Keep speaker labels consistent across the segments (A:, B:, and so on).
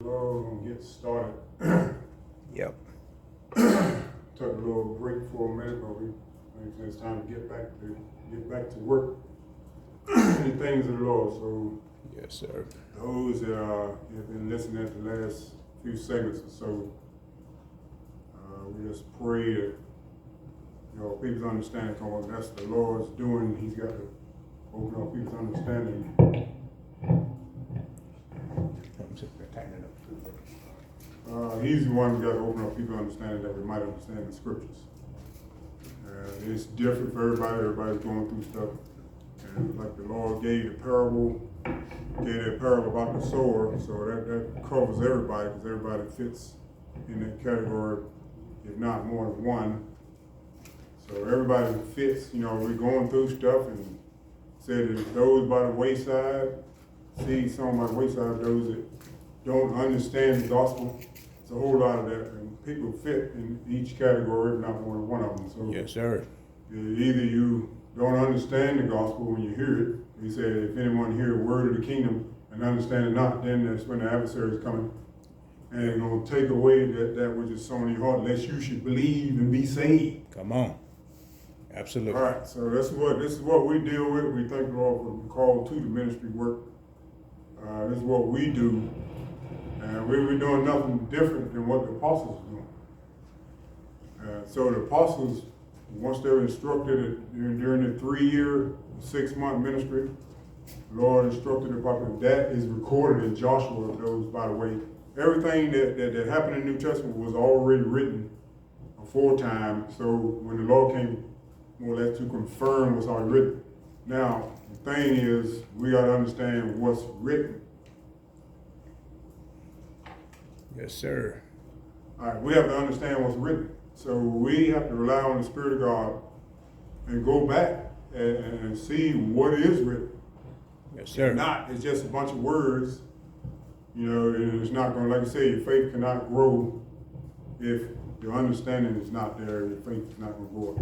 A: We're gonna get started.
B: Yep.
A: Took a little break for a minute, but I think it's time to get back to work. The things of the Lord. So
B: Yes, sir.
A: those that have been listening at the last few segments or so, we just pray that people's understanding on what that's the Lord's doing. He's got to open up people's understanding. He's the one who got to open up people's understanding that we might understand the scriptures. It's different for everybody. Everybody's going through stuff. And like the Lord gave that parable about the sower, so that covers everybody, because everybody fits in that category, if not more than one. So everybody fits. We're going through stuff, and said that those by the wayside, some by the wayside, those that don't understand the gospel. It's a whole lot of that, and people fit in each category, if not more than one of them. So
B: Yes, sir.
A: either you don't understand the gospel when you hear it. He said, if anyone hear a word of the kingdom and understand it not, then that's when the adversary is coming. And it's going to take away that which is sown in your heart, lest you should believe and be saved.
B: Come on. Absolutely.
A: All right, so this is what we deal with. We thank the Lord for the call to the ministry work. This is what we do. And we're doing nothing different than what the apostles are doing. So the apostles, once they were instructed during the 3-year, 6-month ministry, the Lord instructed about that is recorded in Joshua. Those, by the way, everything that happened in the New Testament was already written aforetime. So when the Lord came more or less to confirm what's already written. Now, the thing is, we got to understand what's written.
B: Yes, sir.
A: All right, we have to understand what's written. So we have to rely on the Spirit of God and go back and see what is written.
B: Yes, sir.
A: If not, it's just a bunch of words, and it's not going to, like you say, your faith cannot grow if your understanding is not there. Your faith is not going to grow.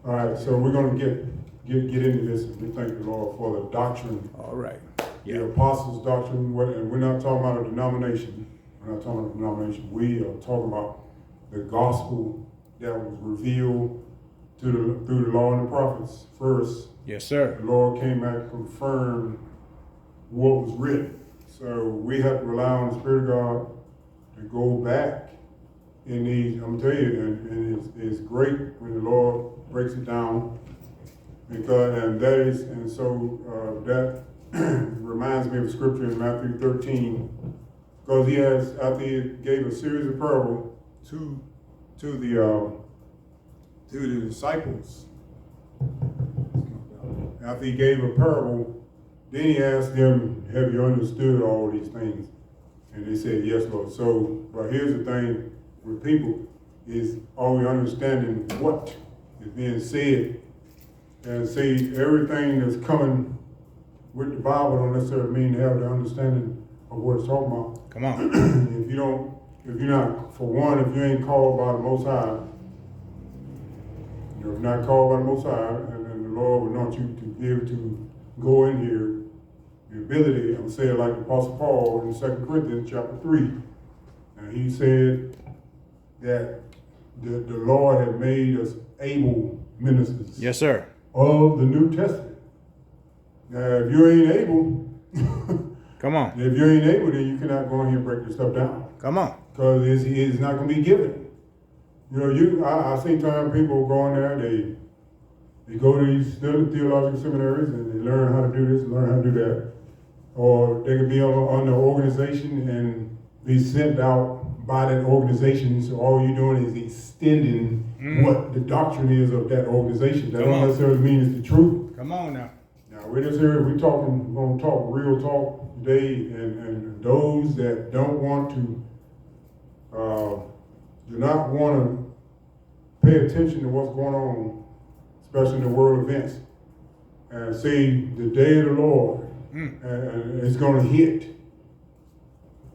A: All right, so we're going to get into this. We thank the Lord for the doctrine.
B: All right.
A: The apostles' doctrine, and we're not talking about a denomination. We're not talking about a denomination. We are talking about the gospel that was revealed through the law and the prophets first.
B: Yes, sir.
A: The Lord came back and confirmed what was written. So we have to rely on the Spirit of God to go back in these. I'm telling you, and it's great when the Lord breaks it down, that reminds me of scripture in Matthew 13, because he has, after he gave a series of parables to the disciples, after he gave a parable, then he asked them, have you understood all these things? And they said, yes, Lord. So, but here's the thing with people, is are we understanding what is being said? And see, everything that's coming with the Bible don't necessarily mean to have the understanding of what it's talking about.
B: Come on.
A: If you ain't called by the Most High, if you're not called by the Most High, and then the Lord would want you to be able to go in here, the ability, I'm saying like the Apostle Paul in 2 Corinthians chapter 3, and he said that the Lord had made us able ministers.
B: Yes, sir.
A: Of the New Testament. Now, if you ain't able,
B: Come on.
A: if you ain't able, then you cannot go in here and break this stuff down.
B: Come on.
A: Because it's not going to be given. I seen time people go in there, they go to these theological seminaries and they learn how to do this, learn how to do that. Or they could be on the organization and be sent out by that organization. So all you're doing is extending what the doctrine is of that organization. That don't necessarily mean it's the truth.
B: Come on now.
A: Now we're just here, we're going to talk real talk today, and those that don't want to, do not want to pay attention to what's going on, especially in the world events, and see the day of the Lord, and it's going to hit.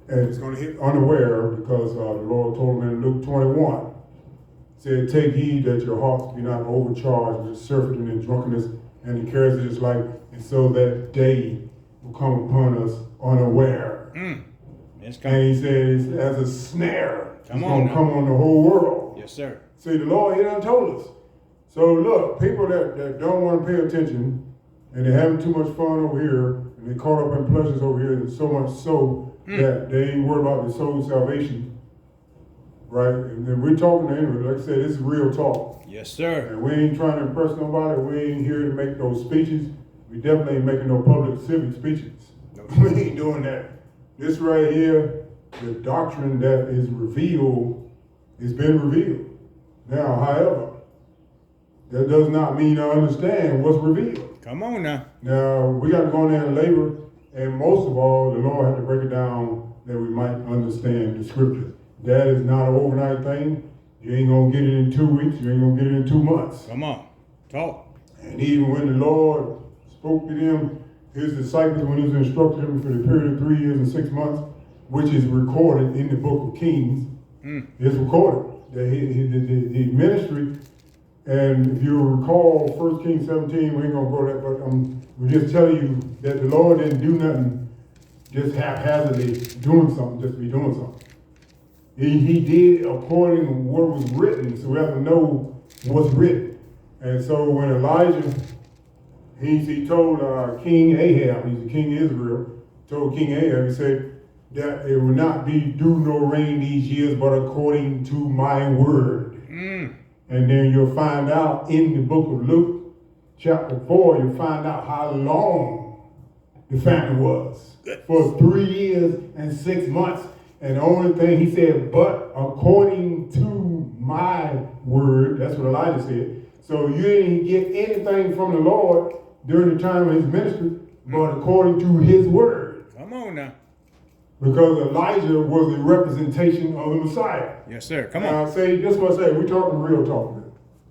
A: And it's going to hit unaware, because the Lord told him in Luke 21, said, take heed that your hearts be not overcharged with surfeiting and drunkenness and the cares of this life, and so that day will come upon us unaware.
B: It's
A: And
B: coming.
A: he says, as a snare,
B: Come
A: it's
B: on
A: going to
B: now.
A: come on the whole world.
B: Yes, sir.
A: See, the Lord, he done told us. So look, people that don't want to pay attention and they're having too much fun over here and they caught up in pleasures over here, so much so that they ain't worried about their soul salvation. Right? And then we're talking to anyway. Like I said, this is real talk.
B: Yes, sir.
A: And we ain't trying to impress nobody. We ain't here to make those speeches. We definitely ain't making no public civic speeches. We ain't doing that. This right here, the doctrine that is revealed, has been revealed. Now, however, that does not mean I understand what's revealed.
B: Come on now.
A: Now, we got to go in there and labor, and most of all, the Lord had to break it down that we might understand the scriptures. That is not an overnight thing. You ain't going to get it in 2 weeks. You ain't going to get it in 2 months.
B: Come on. Talk.
A: And even when the Lord spoke to them, his disciples, when he was instructing them for the period of 3 years and 6 months, which is recorded in the book of Kings, it's recorded. That the ministry, and if you recall 1 Kings 17, we ain't going to go there, but we're just telling you that the Lord didn't do nothing just haphazardly doing something, just to be doing something. He did according to what was written, so we have to know what's written. And so when Elijah, he told King Ahab, he's the king of Israel, told King Ahab, he said that it will not be dew nor rain these years, but according to my word. And then you'll find out in the book of Luke, chapter 4, you'll find out how long the famine was. For 3 years and 6 months. And the only thing he said, but according to my word, that's what Elijah said. So you didn't get anything from the Lord during the time of his ministry, but according to his word.
B: Come on now.
A: Because Elijah was a representation of the Messiah.
B: Yes, sir. Come
A: Now,
B: on.
A: say, that's what I say, we're talking real talk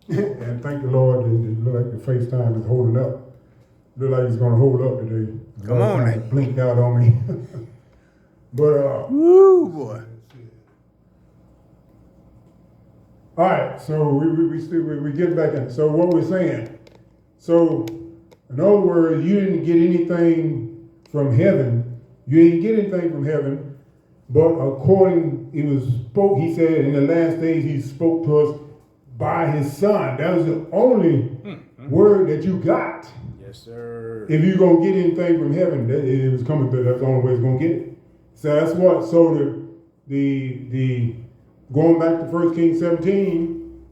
A: here. And thank the Lord, it look like the FaceTime is holding up. Look like it's going to hold up today.
B: Come on,
A: It blinked out on me. But,
B: Woo, boy.
A: all right, so we get back in. So what we're saying, so in other words, you didn't get anything from heaven. You didn't get anything from heaven, but according, it was spoke, he said in the last days, he spoke to us by his son. That was the only word that you got.
B: Yes, sir.
A: If you're going to get anything from heaven, it was coming through. That's the only way it's going to get it. So that's what, so the going back to 1 Kings 17,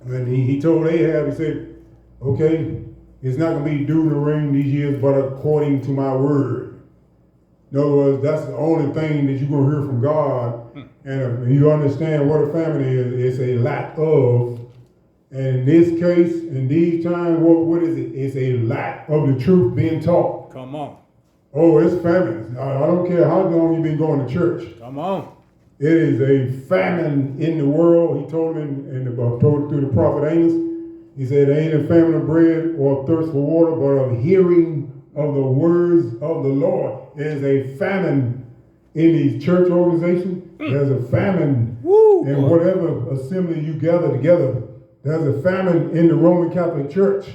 A: when he told Ahab, he said, okay, it's not going to be dew nor rain these years, but according to my word. In other words, that's the only thing that you're going to hear from God. And if you understand what a famine is, it's a lack of. And in this case, in these times, what is it? It's a lack of the truth being taught.
B: Come on.
A: Oh, it's famine. I don't care how long you've been going to church.
B: Come on.
A: It is a famine in the world. He told him told through the prophet Amos. He said, there ain't a famine of bread or of thirst for water, but of hearing of the words of the Lord. There's a famine in these church organizations. There's a famine in whatever assembly you gather together. There's a famine in the Roman Catholic Church.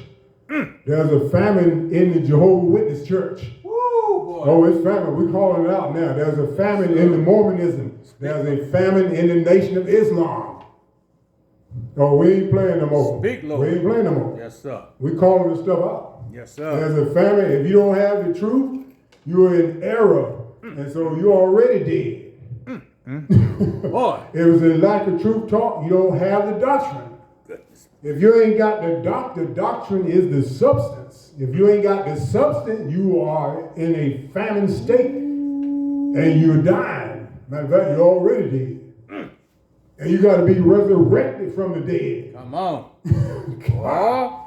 A: There's a famine in the Jehovah's Witness Church. Oh, it's famine. We're calling it out now. There's a famine in the Mormonism. There's a famine in the Nation of Islam. Oh, we ain't playing no more.
B: Speak, Lord.
A: We ain't playing no more.
B: Yes, sir.
A: We're calling this stuff out.
B: Yes, sir.
A: There's a famine. If you don't have the truth, you're in error. And so you're already dead.
B: Boy.
A: It was a lack of truth taught. You don't have the doctrine. If you ain't got the doctrine is the substance. If you ain't got the substance, you are in a famine state. And you're dying. Matter of fact, you're already dead. And you got to be resurrected from the dead.
B: Come on. Oh.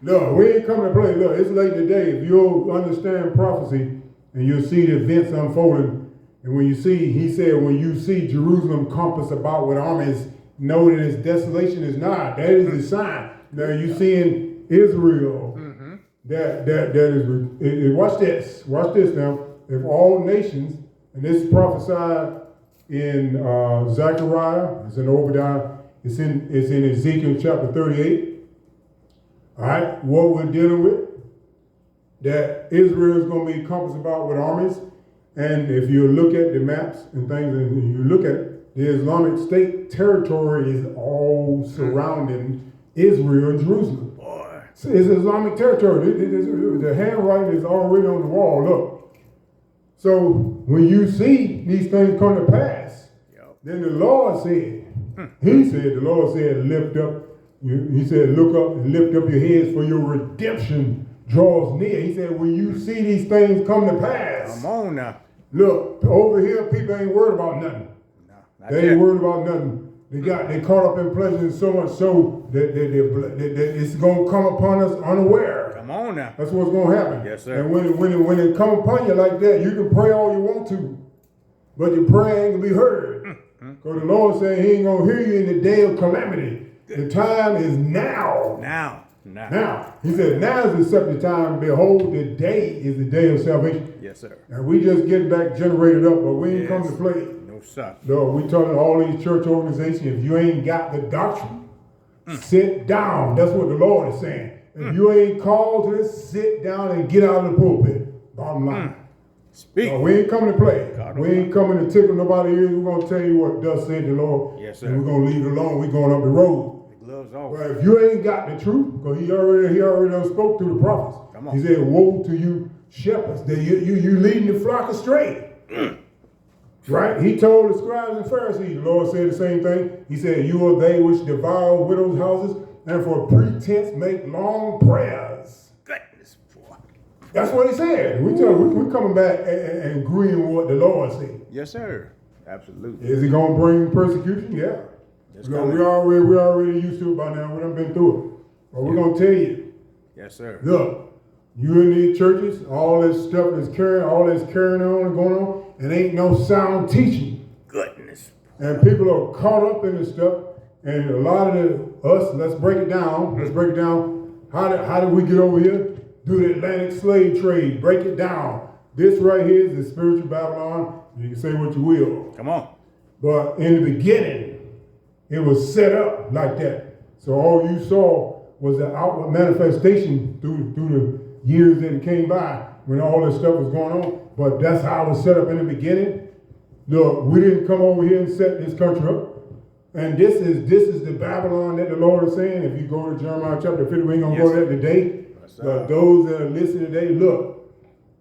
A: No, we ain't coming to play. Look, it's late today. If you'll understand prophecy and you'll see the events unfolding, and when you see, he said, when you see Jerusalem compassed about with armies, know that its desolation is nigh. That is the sign. Now you seeing Israel. That is. Watch this. Watch this now. If all nations, and this is prophesied in Zechariah, it's in Obadiah, it's in Ezekiel chapter 38. All right, what we're dealing with, that Israel is going to be encompassed about with armies. And if you look at the maps and things, and you look at it, the Islamic State territory is all surrounding Israel and Jerusalem.
B: Boy.
A: It's Islamic territory. The handwriting is already on the wall. Look. So when you see these things come to pass, then the Lord said, the Lord said, lift up. He said, look up and lift up your heads, for your redemption draws near. He said, when you see these things come to pass,
B: Come on now.
A: look, over here, people ain't worried about nothing.
B: No, not
A: They
B: yet.
A: ain't worried about nothing. They caught up in pleasure so much so that it's gonna come upon us unaware.
B: Come on now.
A: That's what's gonna happen.
B: Yes, sir.
A: And when it come upon you like that, you can pray all you want to, but your prayer ain't gonna be heard. Because the Lord said He ain't gonna hear you in the day of calamity. The time is now. Now. He said, now is the accepted time. Behold, the day is the day of salvation.
B: Yes, sir.
A: And we just getting back generated up, but we ain't come to play.
B: No, sir.
A: No, we telling all these church organizations, if you ain't got the doctrine, sit down. That's what the Lord is saying. If you ain't called to this, sit down and get out of the pulpit. Bottom line.
B: Speak.
A: No, we ain't coming to play.
B: God,
A: We ain't coming to tickle nobody's ears. We're going to tell you what thus said the Lord.
B: Yes, sir.
A: And we're going to leave it alone. We're going up the road.
B: The gloves off.
A: Well, if you ain't got the truth, because he already done spoke through the prophets.
B: Come on.
A: He said, woe to you shepherds, that you leading the flock astray. Right? He told the scribes and Pharisees, the Lord said the same thing. He said, you are they which devour widows' houses, and for pretense make long prayers.
B: Goodness, boy.
A: That's what he said. We're coming back and agreeing with what the Lord said.
B: Yes, sir. Absolutely.
A: Is he going to bring persecution? Yeah.
B: It's
A: We
B: coming.
A: already used to it by now. We done been through it. But we're going to tell you,
B: Yes, sir.
A: look, you in these churches, all this stuff is carrying on and going on, and ain't no sound teaching.
B: Goodness.
A: And people are caught up in this stuff. And a lot of let's break it down. Let's break it down. How did we get over here? Do the Atlantic slave trade. Break it down. This right here is the spiritual Babylon. You can say what you will.
B: Come on.
A: But in the beginning, it was set up like that. So all you saw was the outward manifestation through the years that it came by when all this stuff was going on. But that's how it was set up in the beginning. Look, we didn't come over here and set this country up. And this is the Babylon that the Lord is saying. If you go to Jeremiah chapter 50, we ain't going to go there today.
B: Yes,
A: But those that are listening today, look,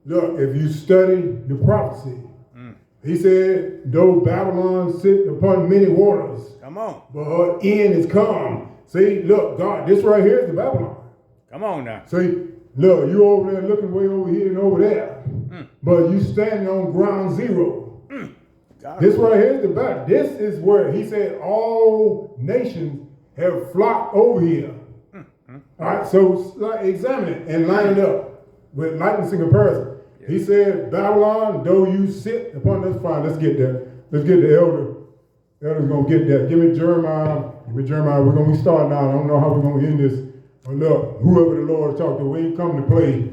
A: if you study the prophecy, he said, though Babylon sit upon many waters,
B: Come on.
A: but her end is come. See, look, God, this right here is the Babylon.
B: Come on now.
A: See, look, you over there looking way over here and over there. But you standing on ground zero.
B: God.
A: This right here is the Babylon. This is where he said all nations have flocked over here. All right, so examine it and line it up with likeness and comparison. He said, Babylon, though you sit upon this fine. Let's get there. Let's get the elder. Elder's going to get there. Give me Jeremiah. We're going to be starting now. I don't know how we're going to end this. But look, whoever the Lord talked to, we ain't coming to play.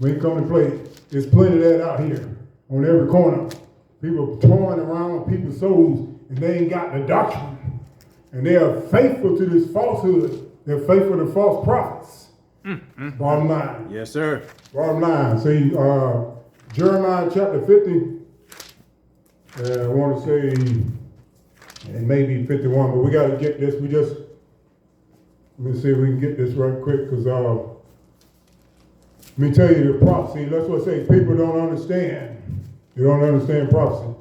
A: We ain't coming to play. There's plenty of that out here on every corner. People toying around with people's souls, and they ain't got the doctrine. And they are faithful to this falsehood. They're faithful to false prophets. Bottom line.
B: Yes, sir.
A: Bottom line. See, Jeremiah chapter 50, I want to say, it may be 51, but we got to get this. Let me see if we can get this right quick, because let me tell you the prophecy. That's what I say. People don't understand. They don't understand prophecy.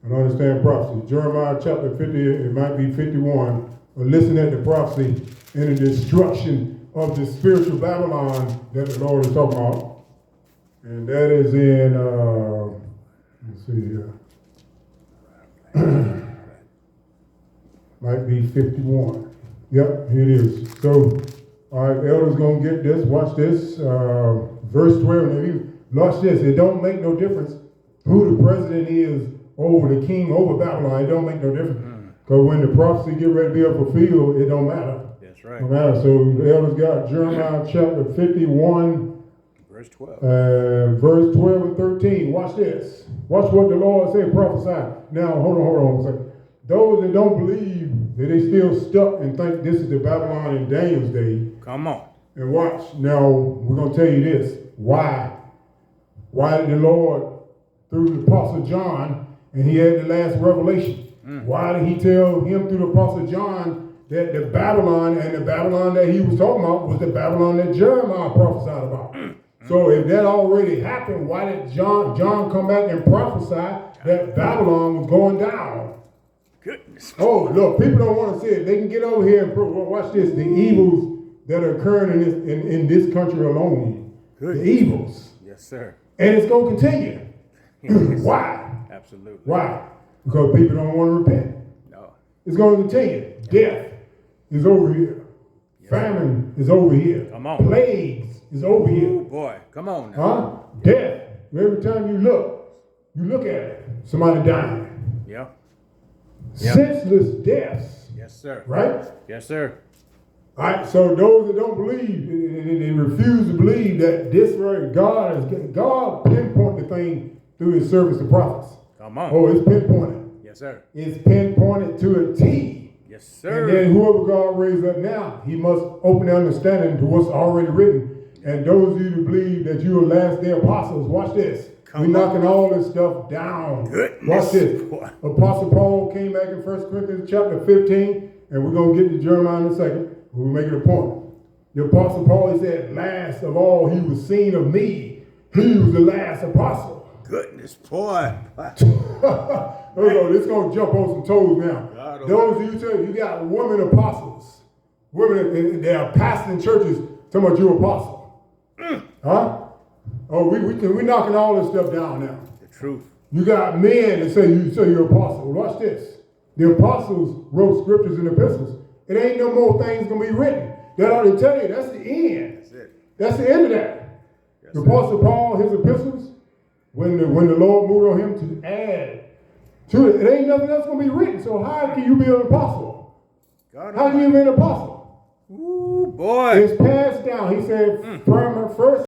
A: They don't understand prophecy. Jeremiah chapter 50, it might be 51, but listen at the prophecy and the destruction of the spiritual Babylon that the Lord is talking about. And that is in, let's see here. Might be 51. Yep, here it is. So, all right, elder's going to get this. Watch this. Verse 12. Now, watch this. It don't make no difference who the president is over the king over Babylon. It don't make no difference. Because when the prophecy get ready to be fulfilled, it don't matter.
B: That's right.
A: No matter. So the elders got Jeremiah chapter 51,
B: Verse 12.
A: verse 12 and 13. Watch this. Watch what the Lord said, prophesy. Now, hold on a second. Those that don't believe that they still stuck and think this is the Babylon in Daniel's day.
B: Come on.
A: And watch. Now, we're going to tell you this.
C: Why? Why did the Lord, through the Apostle John, and he had the last revelation, why did he tell him through the Apostle John that the Babylon and the Babylon that he was talking about was the Babylon that Jeremiah prophesied about? So if that already happened, why did John come back and prophesy that Babylon was going down?
B: Goodness.
C: Oh, look, people don't want to see it. They can get over here and watch this. The evils that are occurring in this country alone.
B: Goodness.
C: The evils.
B: Yes, sir.
C: And it's going to continue.
B: Yes.
C: Why?
B: Absolutely.
C: Why? Because people don't want to repent.
B: No.
C: It's going to continue. Death is over here. Famine is over here.
B: Come on.
C: Plagues is over
B: Oh,
C: here.
B: boy. Come on now.
C: Huh? Death. Every time you look at it, somebody dying.
B: Yeah.
C: Senseless deaths.
B: Yes, sir.
C: Right?
B: Yes, sir.
C: All right, so those that don't believe, they refuse to believe that this right, God pinpoint the thing through his servants, the prophets.
B: Come on.
C: Oh, it's pinpointed.
B: Yes, sir.
C: It's pinpointed to a T.
B: Yes,
C: And
B: sir.
C: then whoever God raised up now, he must open the understanding to what's already written. And those of you who believe that you are last day apostles, watch this. We're knocking all this stuff down.
B: Goodness.
C: Watch this.
B: Boy.
C: Apostle Paul came back in 1 Corinthians chapter 15, and we're going to get to Jeremiah in a second. We'll make it a point. The Apostle Paul, he said, last of all, he was seen of me. He was the last apostle.
B: Goodness, boy.
C: It's going to jump on some toes now.
B: God,
C: Those of you too, you got women apostles. Women, they are pastoring churches talking about you apostle. Huh? Oh, we're knocking all this stuff down now.
B: The truth.
C: You got men that say you're apostle. Watch this. The apostles wrote scriptures and epistles. It ain't no more things gonna be written. That ought to tell you that's the end.
B: That's it.
C: That's the end of that.
B: Yes,
C: The
B: sir.
C: Apostle Paul, his epistles, when the Lord moved on him to add to it, it ain't nothing else gonna be written. So how can you be an apostle?
B: God,
C: How can you be an apostle?
B: Ooh, boy.
C: It's passed down. He said, first